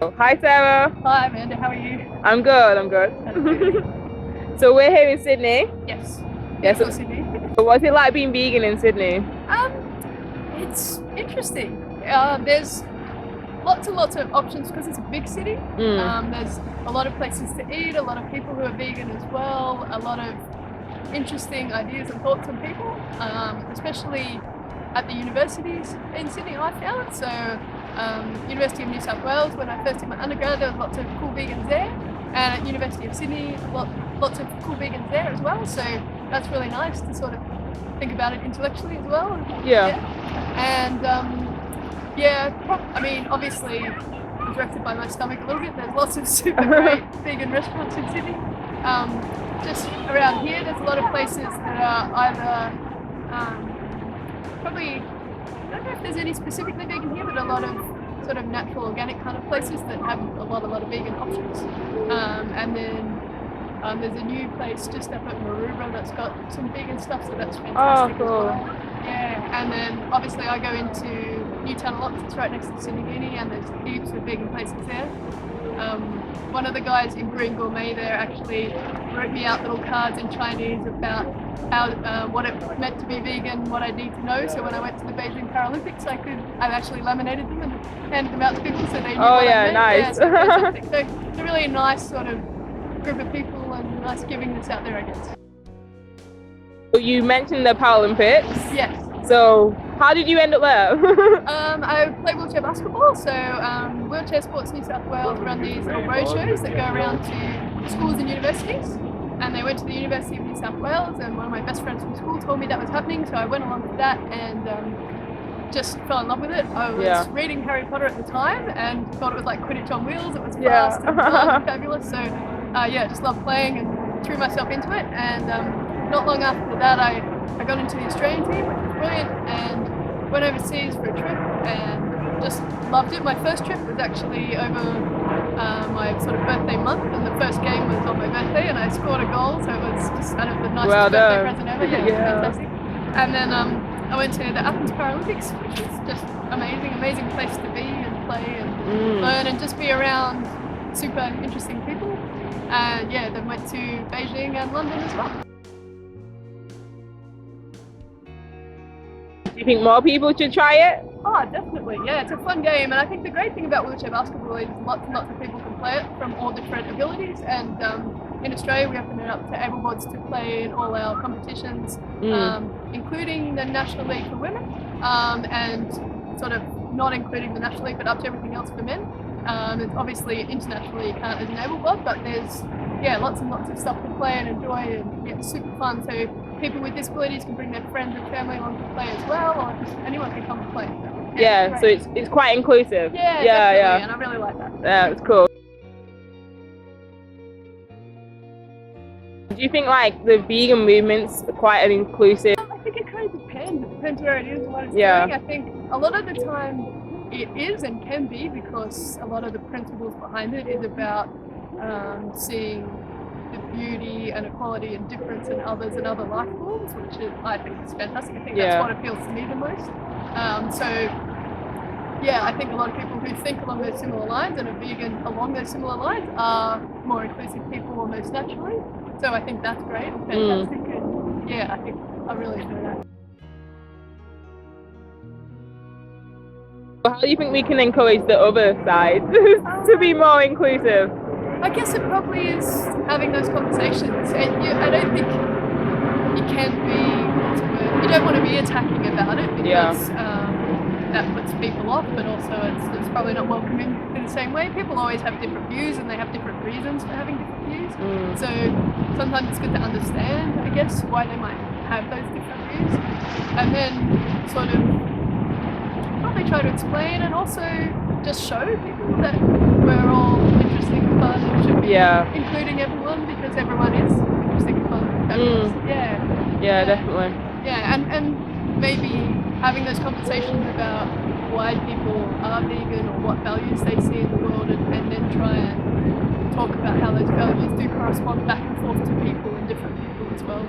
Hi Sarah. Hi Amanda, how are you? I'm good. That's good. So we're here in Sydney. Yes. Yes. Beautiful Sydney. What's it like being vegan in Sydney? It's interesting. There's lots and lots of options because it's a big city. There's a lot of places to eat, a lot of people who are vegan as well, a lot of interesting ideas and thoughts from people, especially at the universities in Sydney I found. So University of New South Wales, when I first did my undergrad, there was lots of cool vegans there, and at University of Sydney, lots of cool vegans there as well. So that's really nice to sort of think about it intellectually as well. Yeah. And I mean, obviously directed by my stomach a little bit. There's lots of super great vegan restaurants in Sydney. Just around here, there's a lot of places that are either probably, I don't know if there's any specifically vegan here, but a lot of sort of natural organic kind of places that have a lot of vegan options. And then there's a new place just up at Maroubra that's got some vegan stuff, so that's fantastic cool. as well. Yeah, and then obviously I go into Newtown a lot, it's right next to Sydney Uni, and there's heaps of vegan places there. One of the guys in Green Gourmet there actually wrote me out little cards in Chinese about how what it meant to be vegan, what I need to know. So when I went to the Beijing Paralympics, I actually laminated them and handed them out to people so they knew what I meant. Nice. Yeah, so it's a really nice sort of group of people and nice giving this out there, I guess. You mentioned the Paralympics. Yes. So how did you end up there? I play wheelchair basketball, so Wheelchair Sports New South Wales run these little roadshows that go around to schools and universities, and they went to the University of New South Wales, and one of my best friends from school told me that was happening, so I went along to that and just fell in love with it. I was reading Harry Potter at the time and thought it was like Quidditch on wheels. It was fast and fun and fabulous, so just loved playing and threw myself into it, and not long after that I got into the Australian team, which was brilliant, and went overseas for a trip and just loved it. My first trip was actually over my sort of birthday month, and the first game was on my birthday and I scored a goal, so it was just kind of the nicest birthday present ever. Yeah, it was fantastic. And then I went to the Athens Paralympics, which was just amazing place to be and play and learn and just be around super interesting people. And then went to Beijing and London as well. Do you think more people should try it? Oh, definitely. Yeah, it's a fun game, and I think the great thing about wheelchair basketball is lots and lots of people can play it from all different abilities. And in Australia, we open it up to able-bodies to play in all our competitions, including the National League for women, and sort of not including the National League, but up to everything else for men. And obviously, internationally, you can't as an able-bod, but there's lots and lots of stuff to play and enjoy, and it's super fun. So people with disabilities can bring their friends and family along to play as well, or just anyone can come and play. So it's quite inclusive. Yeah, and I really like that. Yeah, it's cool. Do you think like the vegan movement's quite an inclusive? I think it kind of depends. It depends where it is and what it's doing. I think a lot of the time it is and can be, because a lot of the principles behind it is about seeing the beauty and equality and difference in others and other life forms, which I think is fantastic. I think that's what appeals to me the most. I think a lot of people who think along those similar lines and are vegan along those similar lines are more inclusive people almost naturally. So I think that's great and fantastic. And I think I really enjoy that. How do you think we can encourage the other side to be more inclusive? I guess it probably is having those conversations. And I don't think you can be, you don't want to be attacking about it, because that puts people off, but also it's probably not welcoming in the same way. People always have different views and they have different reasons for having different views. So sometimes it's good to understand, I guess, why they might have those different views. And then sort of probably try to explain and also just show people that we're all interesting and fun and should be including everyone, because everyone is interesting and fun and fabulous. Definitely. And maybe having those conversations about why people are vegan or what values they see in the world, and then try and talk about how those values do correspond back and forth to people and different people as well.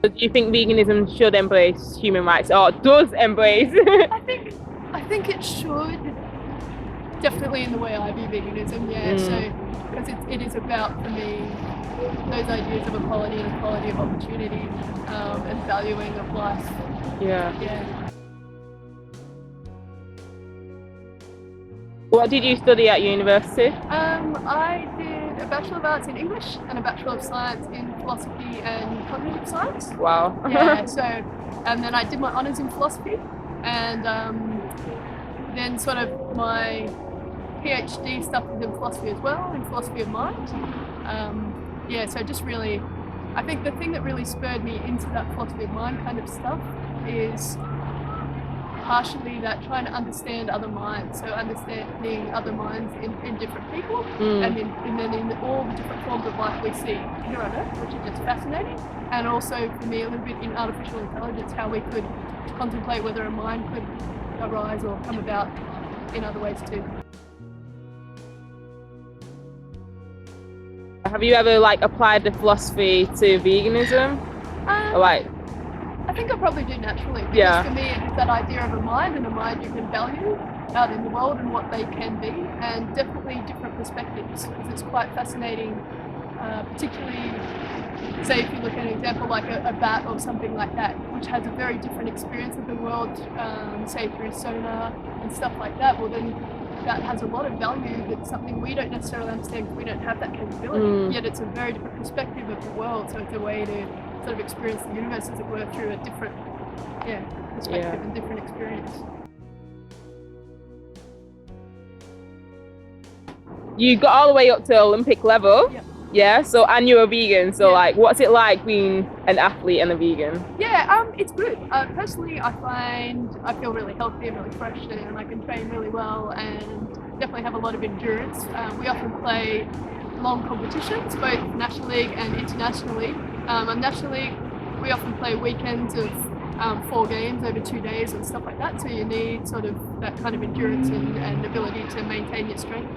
Do you think veganism should embrace human rights, or does embrace? I think I think it should, definitely in the way I view veganism, yeah. So, because it is about, for me, those ideas of equality and equality of opportunity, and valuing of life. Yeah. Yeah. What did you study at university? I did a Bachelor of Arts in English and a Bachelor of Science in Philosophy and Cognitive Science. Wow. Yeah, so, and then I did my honours in philosophy, and then sort of my PhD stuff is in philosophy as well, in philosophy of mind. Yeah, so just really, I think the thing that really spurred me into that philosophy of mind kind of stuff is partially that trying to understand other minds, so understanding other minds in different people, and then in all the different forms of life we see here on Earth, which is just fascinating. And also for me a little bit in artificial intelligence, how we could contemplate whether a mind could arise or come about in other ways too. Have you ever applied the philosophy to veganism? I think I probably do naturally, because for me it's that idea of a mind, and a mind you can value out in the world and what they can be, and definitely different perspectives, because it's quite fascinating, particularly say if you look at an example like a bat or something like that, which has a very different experience of the world, say through sonar and stuff like that, well then that has a lot of value. That's something we don't necessarily understand because we don't have that capability, yet it's a very different perspective of the world, so it's a way to sort of experience the universe, as it were, through a different perspective and different experience. You got all the way up to Olympic level. Yeah. So, and you're a vegan, so what's it like being an athlete and a vegan? Yeah, it's good. Personally, I find I feel really healthy and really fresh, and I can train really well, and definitely have a lot of endurance. We often play long competitions, both National League and internationally. On National League, we often play weekends of 4 games over 2 days and stuff like that, so you need sort of that kind of endurance and ability to maintain your strength.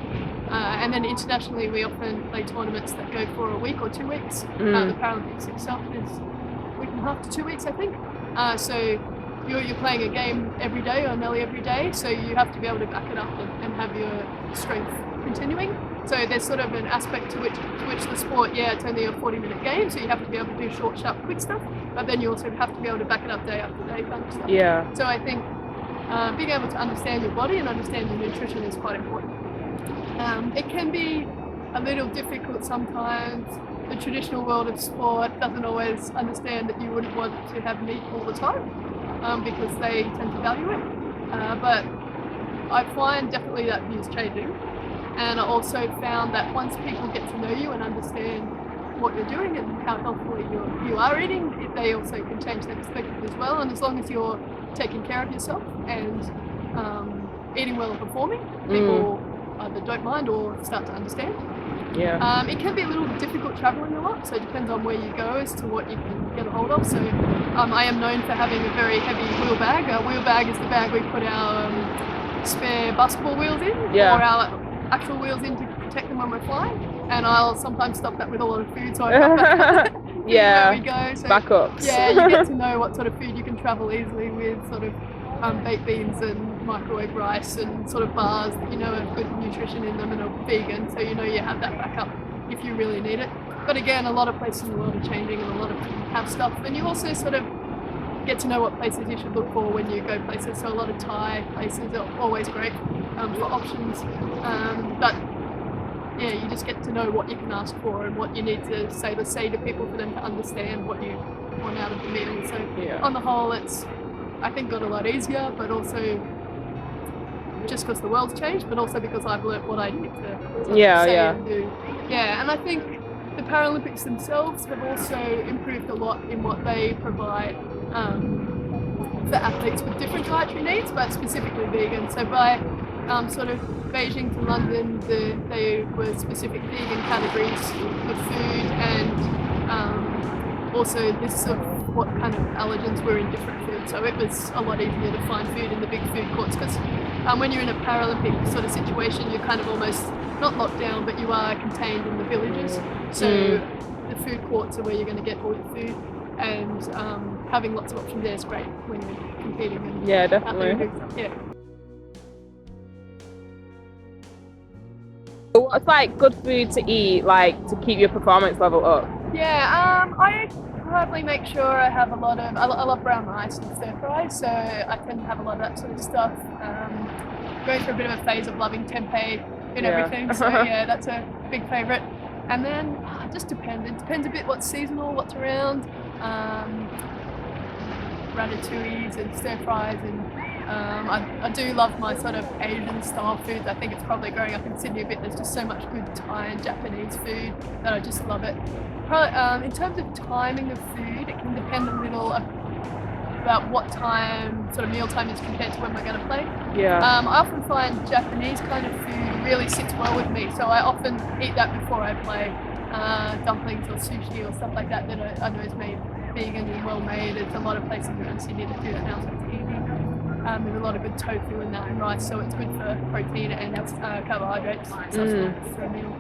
And then internationally, we often play tournaments that go for a week or 2 weeks. The Paralympics itself is a week and a half to 2 weeks, I think. So you're playing a game every day or nearly every day, so you have to be able to back it up and have your strength continuing. So there's sort of an aspect to which the sport, it's only a 40-minute game, so you have to be able to do short, sharp, quick stuff, but then you also have to be able to back it up day after day kind of stuff. Yeah. So I think being able to understand your body and understand your nutrition is quite important. It can be a little difficult sometimes. The traditional world of sport doesn't always understand that you wouldn't want to have meat all the time, because they tend to value it. But I find definitely that view's changing. And I also found that once people get to know you and understand what you're doing and how healthfully you are eating, they also can change their perspective as well. And as long as you're taking care of yourself and eating well and performing, people either don't mind or start to understand. Yeah. It can be a little difficult travelling a lot, so it depends on where you go as to what you can get a hold of. So I am known for having a very heavy wheel bag. A wheel bag is the bag we put our spare basketball wheels in, or our actual wheels in to protect them when we're flying, and I'll sometimes stuff that with a lot of food, so I have where we go. So, backups. Yeah, you get to know what sort of food you can travel easily with, sort of baked beans and microwave rice and sort of bars that you know have good nutrition in them and are vegan, so you know you have that backup if you really need it. But again, a lot of places in the world are changing and a lot of people have stuff, and you also sort of get to know what places you should look for when you go places. So a lot of Thai places are always great for options, but yeah, you just get to know what you can ask for and what you need to say to people for them to understand what you want out of the meal. So on the whole, it's I think got a lot easier, but also just because the world's changed, but also because I've learnt what I need to say and do. Yeah, and I think the Paralympics themselves have also improved a lot in what they provide for athletes with different dietary needs, but specifically vegan. So by sort of Beijing to London, there were specific vegan categories of food, and also this of what kind of allergens were in different foods. So it was a lot easier to find food in the big food courts, because when you're in a Paralympic sort of situation, you're kind of almost not locked down, but you are contained in the villages. So the food courts are where you're going to get all your food, and having lots of options there is great when you're competing. And definitely. Yeah. What's like good food to eat, like to keep your performance level up? Yeah, I probably make sure I have a lot of, I love brown rice and stir fry, so I tend to have a lot of that sort of stuff. Going through a bit of a phase of loving tempeh and everything, so yeah, that's a big favourite. And then it just depends. It depends a bit what's seasonal, what's around. Ratatouilles and stir fries, and I do love my sort of Asian style foods. I think it's probably growing up in Sydney a bit. There's just so much good Thai and Japanese food that I just love it. Probably, in terms of timing of food, it can depend a little about what time sort of meal time is compared to when we're going to play. Yeah. I often find Japanese kind of food really sits well with me, so I often eat that before I play. Dumplings or sushi or stuff like that that I know is made vegan and well made. There's a lot of places around Sydney that do that now, so it's easy. There's a lot of good tofu in that and rice, so it's good for protein and carbohydrates sustenance for a meal.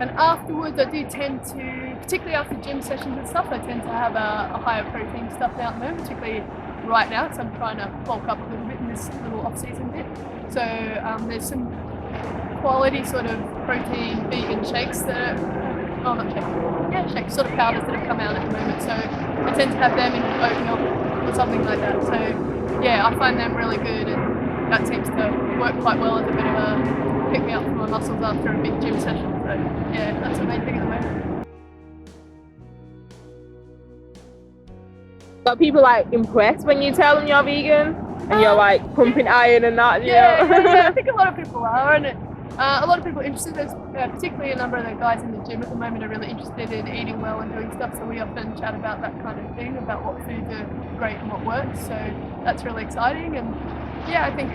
And afterwards, I do tend to, particularly after gym sessions and stuff, I tend to have a higher protein stuff out there, particularly right now, because I'm trying to bulk up a little bit in this little off-season bit. So there's some quality sort of protein vegan shakes that are, not shakes, shakes, sort of powders that have come out at the moment. So I tend to have them in oatmeal or something like that. So yeah, I find them really good, and that seems to work quite well as a bit of a pick me up for my muscles after a big gym session. So yeah, that's the main thing at the moment. But people like impressed when you tell them you're vegan and you're like pumping iron and that. Yeah, I think a lot of people are, and a lot of people are interested. There's particularly a number of the guys in the gym at the moment are really interested in eating well and doing stuff. So we often chat about that kind of thing, about what foods are great and what works. So that's really exciting, and yeah, I think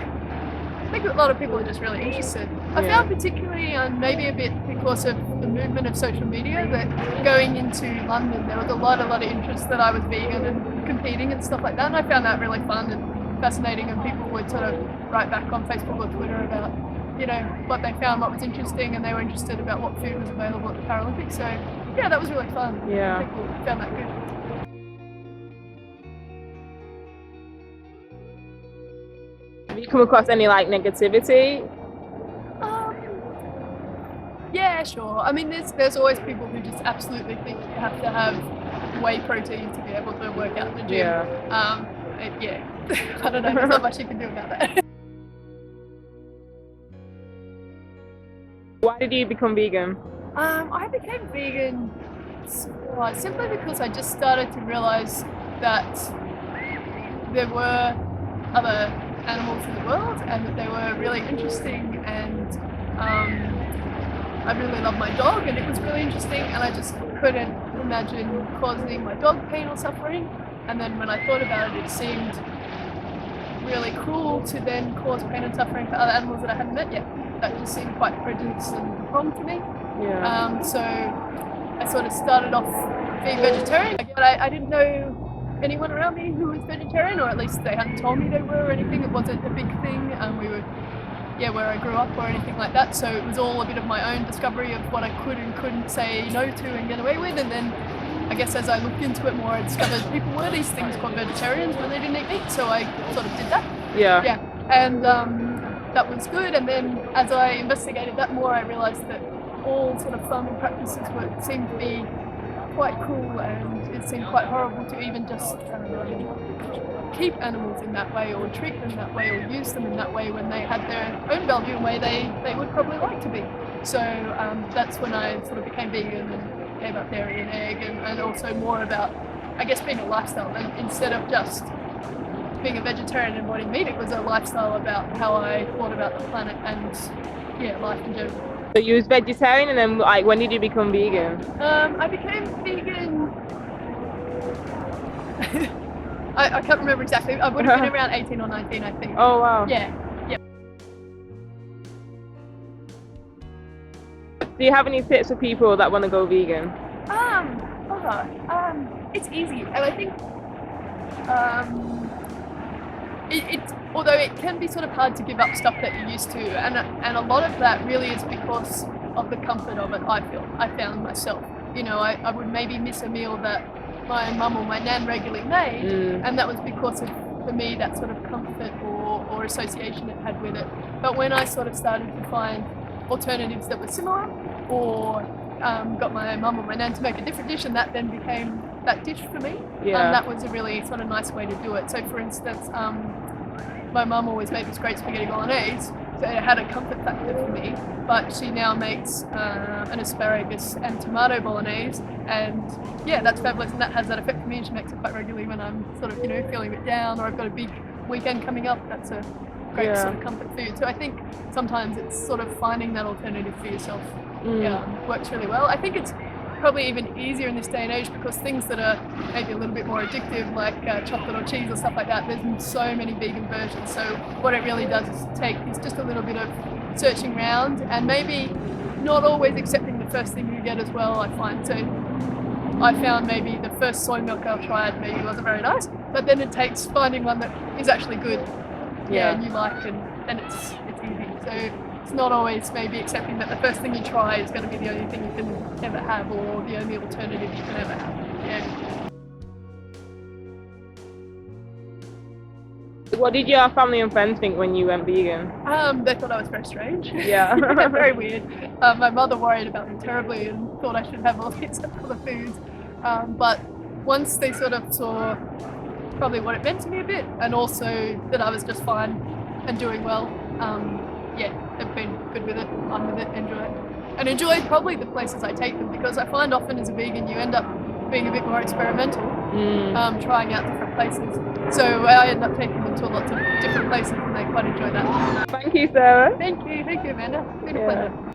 a lot of people are just really interested. I found particularly, maybe a bit because of the movement of social media, that going into London there was a lot of interest that I was vegan and competing and stuff like that, and I found that really fun and fascinating, and people would sort of write back on Facebook or Twitter about, you know, what they found, what was interesting, and they were interested about what food was available at the Paralympics. So yeah, that was really fun. Yeah. People found that good. Have you come across any like negativity? Yeah, sure. I mean, there's always people who just absolutely think you have to have whey protein to be able to work out in the gym. Yeah. I don't know. There's not much you can do about that. Why did you become vegan? I became vegan simply because I just started to realise that there were other animals in the world and that they were really interesting, and I really love my dog, and it was really interesting, and I just couldn't imagine causing my dog pain or suffering. And then when I thought about it, it seemed really cruel to then cause pain and suffering for other animals that I hadn't met yet. That just seemed quite prejudiced and wrong to me. Yeah. So I sort of started off being vegetarian. Again, I didn't know anyone around me who was vegetarian, or at least they hadn't told me they were or anything. It wasn't a big thing. We were where I grew up or anything like that, so it was all a bit of my own discovery of what I could and couldn't say no to and get away with. And then I guess as I looked into it more, I discovered people were these things called vegetarians when they didn't eat meat, so I sort of did that. Yeah. And that was good, and then as I investigated that more, I realised that all sort of farming practices seemed to be quite cruel, and it seemed quite horrible to even just keep animals in that way or treat them that way or use them in that way when they had their own value and way they would probably like to be. So that's when I sort of became vegan and gave up dairy and egg, and also more about, I guess, being a lifestyle, and instead of just being a vegetarian and wanting meat, it was a lifestyle about how I thought about the planet and life in general. So you was vegetarian, and then like when did you become vegan? I became vegan I can't remember exactly. I would have been around 18 or 19, I think. Oh wow. Yeah. Do you have any tips for people that want to go vegan? It's easy, and I think although it can be sort of hard to give up stuff that you're used to, and a lot of that really is because of the comfort of it. I found myself, you know, I would maybe miss a meal that my mum or my nan regularly made, and that was because of, for me, that sort of comfort or association it had with it. But when I sort of started to find alternatives that were similar, or got my mum or my nan to make a different dish, and that then became that dish for me. Yeah. That was a really sort of nice way to do it. So for instance, my mum always made this great spaghetti bolognese, so it had a comfort factor for me, but she now makes an asparagus and tomato bolognese, and yeah, that's fabulous, and that has that effect for me, and she makes it quite regularly when I'm sort of, feeling a bit down, or I've got a big weekend coming up. That's a great sort of comfort food. So I think sometimes it's sort of finding that alternative for yourself works really well. I think it's probably even easier in this day and age because things that are maybe a little bit more addictive, like chocolate or cheese or stuff like that, there's so many vegan versions. So what it really does is just a little bit of searching around, and maybe not always accepting the first thing you get as well, I find. So I found maybe the first soy milk I tried maybe wasn't very nice, but then it takes finding one that is actually good, and you like, and it's easy. So it's not always maybe accepting that the first thing you try is going to be the only thing you can ever have, or the only alternative you can ever have. Yeah. What did your family and friends think when you went vegan? They thought I was very strange. Yeah. Very weird. My mother worried about me terribly and thought I should have all these other foods. But once they sort of saw probably what it meant to me a bit, and also that I was just fine and doing well, they've been good with it, fun with it, enjoy it. And enjoy probably the places I take them, because I find often as a vegan you end up being a bit more experimental, trying out different places. So I end up taking them to lots of different places, and they quite enjoy that. Thank you, Sarah. Thank you, Amanda. It's been a pleasure.